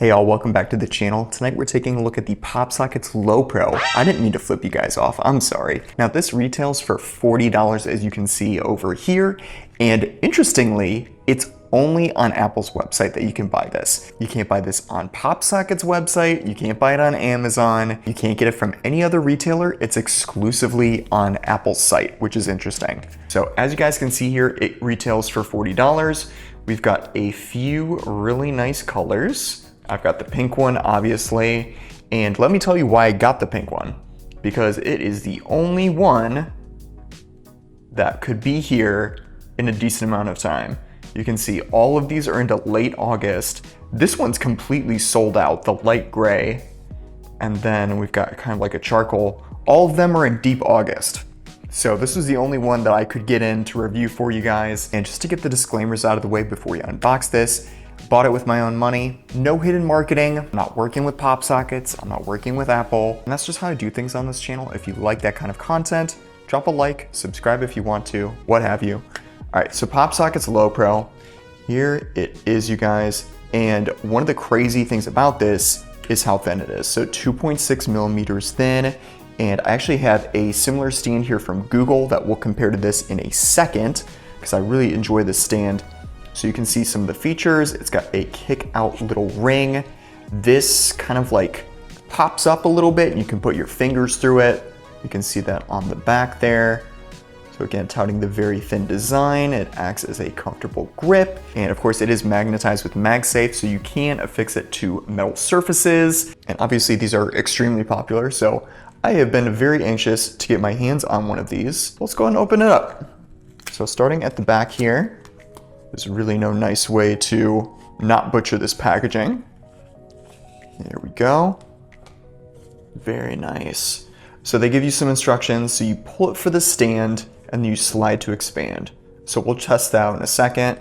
Hey all, welcome back to the channel. Tonight we're taking a look at the PopSockets Low-Pro. I didn't mean to flip you guys off, I'm sorry. Now this retails for $40 as you can see over here, and interestingly, it's only on Apple's website that you can buy this. You can't buy this on PopSockets website, you can't buy it on Amazon, you can't get it from any other retailer, it's exclusively on Apple's site, which is interesting. So as you guys can see here, it retails for $40. We've got a few really nice colors. I've got the pink one, obviously, and let me tell you why I got the pink one. Because it is the only one that could be here in a decent amount of time. You can see all of these are into late August. This one's completely sold out, the light gray. And then we've got kind of like a charcoal. All of them are in deep August. So this was the only one that I could get in to review for you guys. And just to get the disclaimers out of the way before you unbox this, bought it with my own money, no hidden marketing, I'm not working with PopSockets, I'm not working with Apple, and that's just how I do things on this channel. If you like that kind of content, drop a like, subscribe if you want to, what have you. All right, so PopSockets Low-Pro, here it is, you guys, and one of the crazy things about this is how thin it is. So 2.6 millimeters thin, and I actually have a similar stand here from Google that we'll compare to this in a second, because I really enjoy this stand. So you can see some of the features. It's got a kick out little ring. This kind of like pops up a little bit and you can put your fingers through it. You can see that on the back there. So again, touting the very thin design, it acts as a comfortable grip. And of course it is magnetized with MagSafe, so you can affix it to metal surfaces. And obviously these are extremely popular, so I have been very anxious to get my hands on one of these. Let's go ahead and open it up. So starting at the back here, there's really no nice way to not butcher this packaging. There we go. Very nice. So they give you some instructions. So you pull it for the stand and then you slide to expand. So we'll test that out in a second.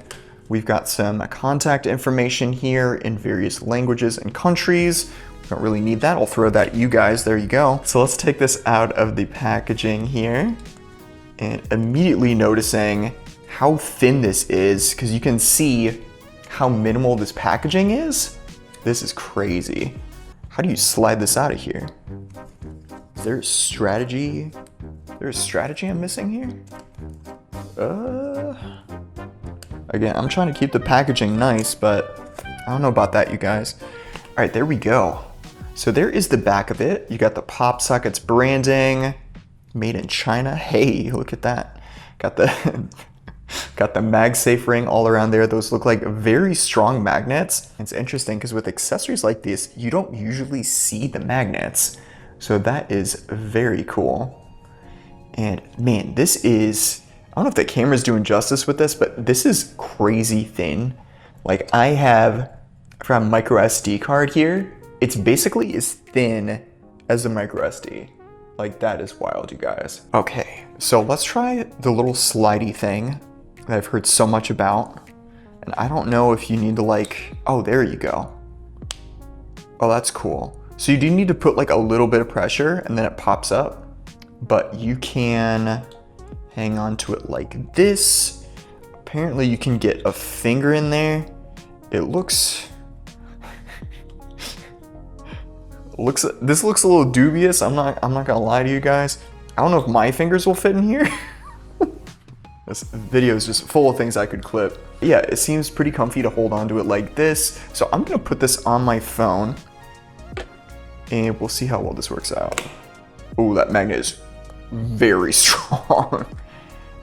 We've got some contact information here in various languages and countries. We don't really need that. I'll throw that at you guys. There you go. So let's take this out of the packaging here, and immediately noticing how thin this is, because you can see how minimal this packaging is. This is crazy. How do you slide this out of here? Is there a strategy? There's a strategy I'm missing here? Again, I'm trying to keep the packaging nice, but I don't know about that, you guys. All right, there we go. So there is the back of it. You got the PopSockets branding, made in China. Hey, look at that. Got the got the MagSafe ring all around there. Those look like very strong magnets. It's interesting because with accessories like this, you don't usually see the magnets. So that is very cool. And man, this is, I don't know if the camera's doing justice with this, but this is crazy thin. Like I've got a micro SD card here. It's basically as thin as a micro SD. Like that is wild, you guys. Okay, so let's try the little slidey thing that I've heard so much about. And I don't know if you need to like, oh, there you go. Oh, that's cool. So you do need to put like a little bit of pressure and then it pops up, but you can hang on to it like this. Apparently you can get a finger in there. It looks, this looks a little dubious. I'm not gonna lie to you guys. I don't know if my fingers will fit in here. This video is just full of things I could clip. Yeah, it seems pretty comfy to hold on to it like this. So I'm gonna put this on my phone and we'll see how well this works out. Oh, that magnet is very strong.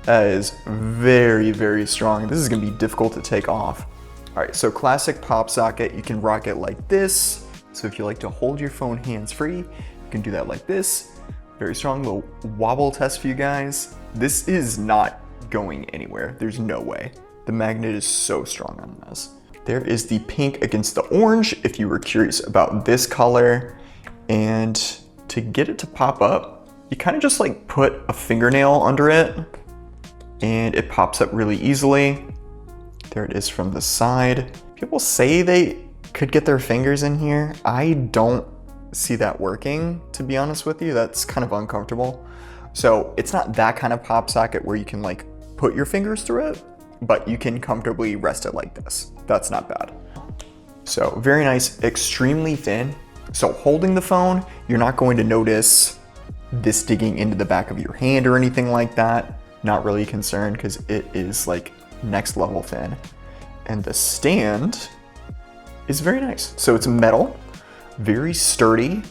That is very, very strong. This is gonna be difficult to take off. All right, so classic pop socket, you can rock it like this. So if you like to hold your phone hands-free, you can do that like this. Very strong little wobble test for you guys. This is not going anywhere. There's no way. The magnet is so strong on this. There is the pink against the orange if you were curious about this color. And to get it to pop up, you kind of just like put a fingernail under it and it pops up really easily. There it is from the side. People say they could get their fingers in here. I don't see that working, to be honest with you. That's kind of uncomfortable. So it's not that kind of pop socket where you can like put your fingers through it, but you can comfortably rest it like this. That's not bad. So very nice, extremely thin. So holding the phone, you're not going to notice this digging into the back of your hand or anything like that. Not really concerned because it is like next level thin. And the stand is very nice. So it's metal, very sturdy.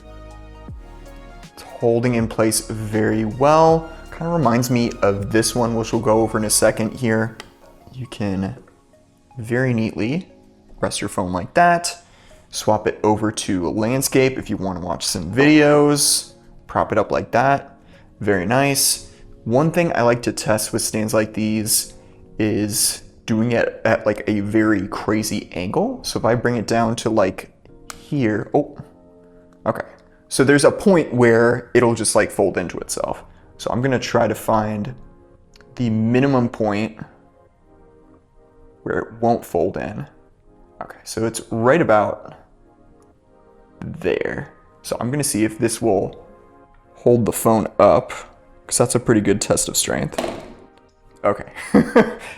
It's holding in place very well. Kind of reminds me of this one, which we'll go over in a second here. You can very neatly rest your phone like that. Swap it over to landscape if you want to watch some videos. Prop it up like that. Very nice. One thing I like to test with stands like these is doing it at like a very crazy angle. So if I bring it down to like here, oh, okay. So there's a point where it'll just like fold into itself. So I'm gonna try to find the minimum point where it won't fold in. Okay, so it's right about there. So I'm gonna see if this will hold the phone up, because that's a pretty good test of strength. Okay,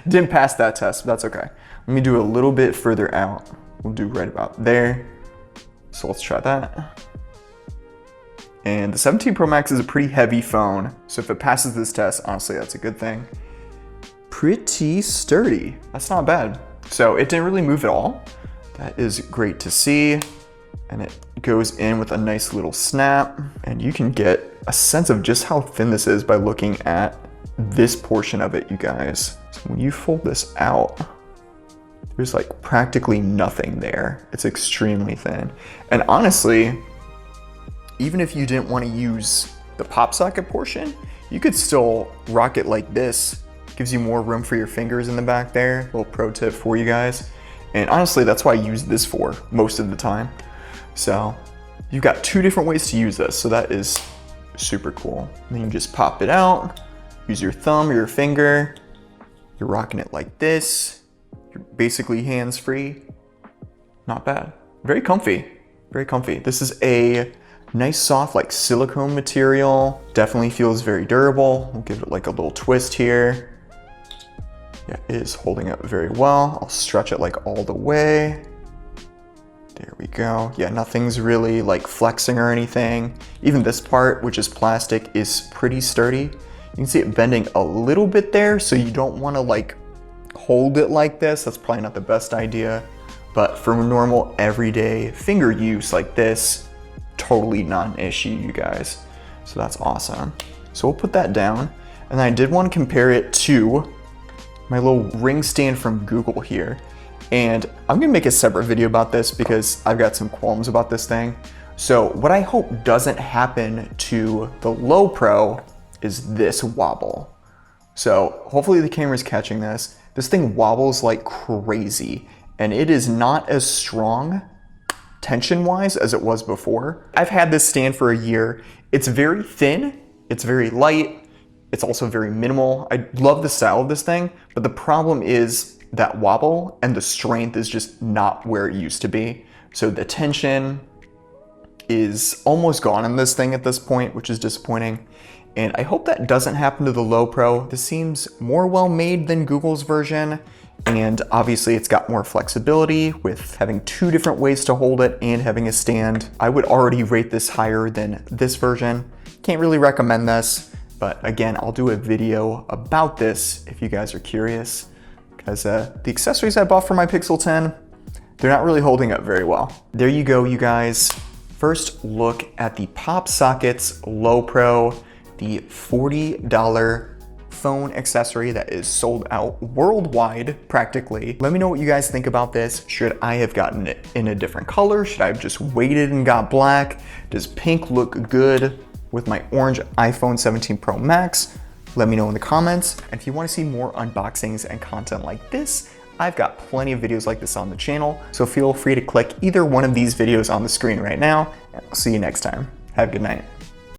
didn't pass that test, but that's okay. Let me do a little bit further out. We'll do right about there. So let's try that. And the 17 Pro Max is a pretty heavy phone, so if it passes this test, honestly, that's a good thing. Pretty sturdy, that's not bad. So it didn't really move at all. That is great to see. And it goes in with a nice little snap. And you can get a sense of just how thin this is by looking at this portion of it, you guys. So when you fold this out, there's like practically nothing there. It's extremely thin. And honestly, even if you didn't want to use the pop socket portion, you could still rock it like this. Gives you more room for your fingers in the back there. Little pro tip for you guys. And honestly, that's what I use this for most of the time. So you've got two different ways to use this. So that is super cool. And then you just pop it out, use your thumb or your finger. You're rocking it like this. You're basically hands-free. Not bad. Very comfy, very comfy. This is a nice soft like silicone material. Definitely feels very durable. We'll give it like a little twist here. Yeah, it is holding up very well. I'll stretch it like all the way. There we go. Yeah, nothing's really like flexing or anything. Even this part, which is plastic, is pretty sturdy. You can see it bending a little bit there, so you don't want to like hold it like this. That's probably not the best idea. But for normal everyday finger use like this, totally not an issue, you guys. So that's awesome. So we'll put that down. And I did want to compare it to my little ring stand from Google here. And I'm gonna make a separate video about this because I've got some qualms about this thing. So what I hope doesn't happen to the Low-Pro is this wobble. So hopefully the camera's catching this. This thing wobbles like crazy, and it is not as strong tension-wise as it was before. I've had this stand for a year. It's very thin, it's very light, it's also very minimal. I love the style of this thing, but the problem is that wobble and the strength is just not where it used to be. So the tension is almost gone in this thing at this point, which is disappointing. And I hope that doesn't happen to the Low-Pro. This seems more well-made than Google's version. And obviously it's got more flexibility with having two different ways to hold it and having a stand. I would already rate this higher than this version. Can't really recommend this, but again, I'll do a video about this if you guys are curious, because the accessories I bought for my Pixel 10, they're not really holding up very well. There you go, you guys. First look at the PopSockets Low-Pro, the $40 phone accessory that is sold out worldwide practically. Let me know what you guys think about this. Should I have gotten it in a different color? Should I have just waited and got black? Does pink look good with my orange iPhone 17 Pro Max? Let me know in the comments. And if you want to see more unboxings and content like this, I've got plenty of videos like this on the channel, so feel free to click either one of these videos on the screen right now, and I'll see you next time. Have a good night.